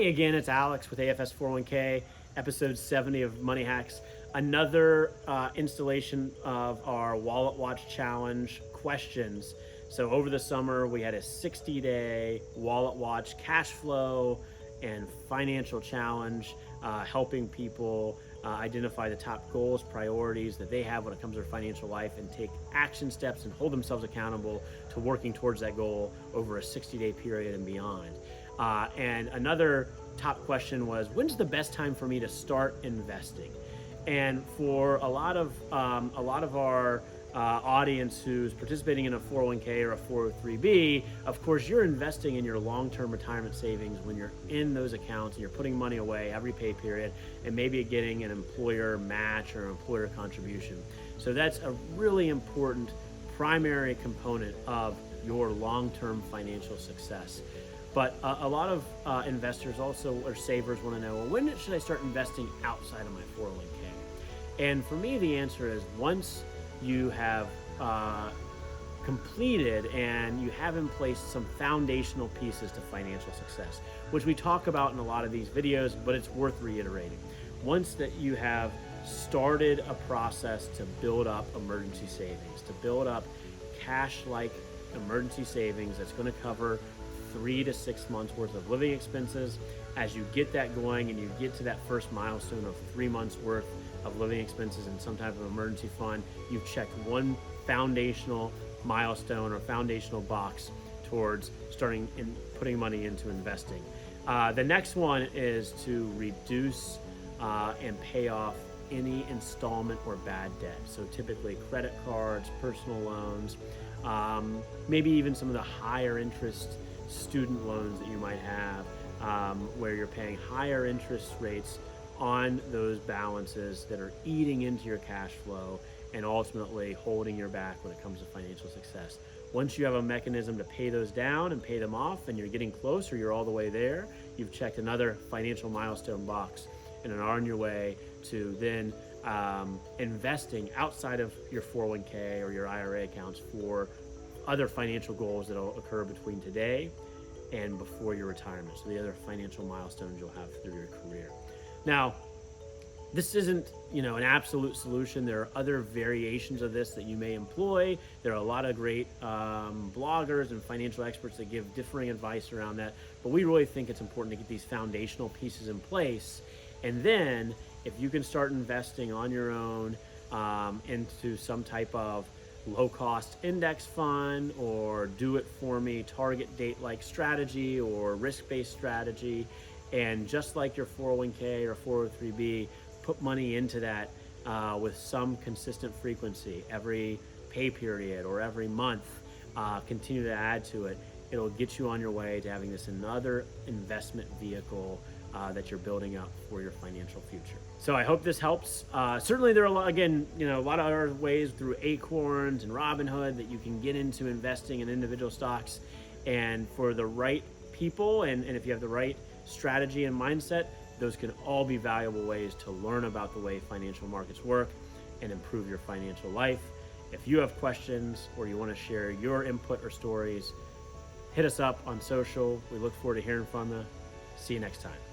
Hey again, it's Alex with AFS 401k, episode 70 of Money Hacks. Another installation of our Wallet Watch Challenge questions. So over the summer, we had a 60-day Wallet Watch cash flow and financial challenge, helping people identify the top goals, priorities that they have when it comes to their financial life and take action steps and hold themselves accountable to working towards that goal over a 60-day period and beyond. And another top question was, when's the best time for me to start investing? And for a lot of our audience who's participating in a 401k or a 403b, of course, you're investing in your long-term retirement savings when you're in those accounts and you're putting money away every pay period and maybe getting an employer match or employer contribution. So that's a really important primary component of your long-term financial success. But a lot of investors also, or savers, want to know, well, when should I start investing outside of my 401k? And for me, the answer is once you have completed and you have in place some foundational pieces to financial success, which we talk about in a lot of these videos, but it's worth reiterating. Once that you have started a process to build up emergency savings, to build up cash-like emergency savings that's going to cover 3 to 6 months worth of living expenses. As you get that going and you get to that first milestone of 3 months worth of living expenses and some type of emergency fund, you've checked one foundational milestone or foundational box towards starting in putting money into investing. The next one is to reduce and pay off any installment or bad debt. So typically credit cards, personal loans, maybe even some of the higher interest student loans that you might have, where you're paying higher interest rates on those balances that are eating into your cash flow and ultimately holding your back when it comes to financial success. Once you have a mechanism to pay those down and pay them off and you're getting close or you're all the way there, you've checked another financial milestone box and are on your way to then investing outside of your 401k or your IRA accounts for other financial goals that will occur between today and before your retirement. So the other financial milestones you'll have through your career. Now, this isn't, an absolute solution. There are other variations of this that you may employ. There are a lot of great bloggers and financial experts that give differing advice around that. But we really think it's important to get these foundational pieces in place. And then if you can start investing on your own into some type of low-cost index fund or do-it-for-me target date-like strategy or risk-based strategy, and just like your 401k or 403b, put money into that with some consistent frequency every pay period or every month, continue to add to it. It'll get you on your way to having this another investment vehicle that you're building up for your financial future. So I hope this helps. Certainly there are a lot of other ways through Acorns and Robinhood that you can get into investing in individual stocks. And for the right people, and if you have the right strategy and mindset, those can all be valuable ways to learn about the way financial markets work and improve your financial life. If you have questions or you want to share your input or stories, hit us up on social. We look forward to hearing from you. See you next time.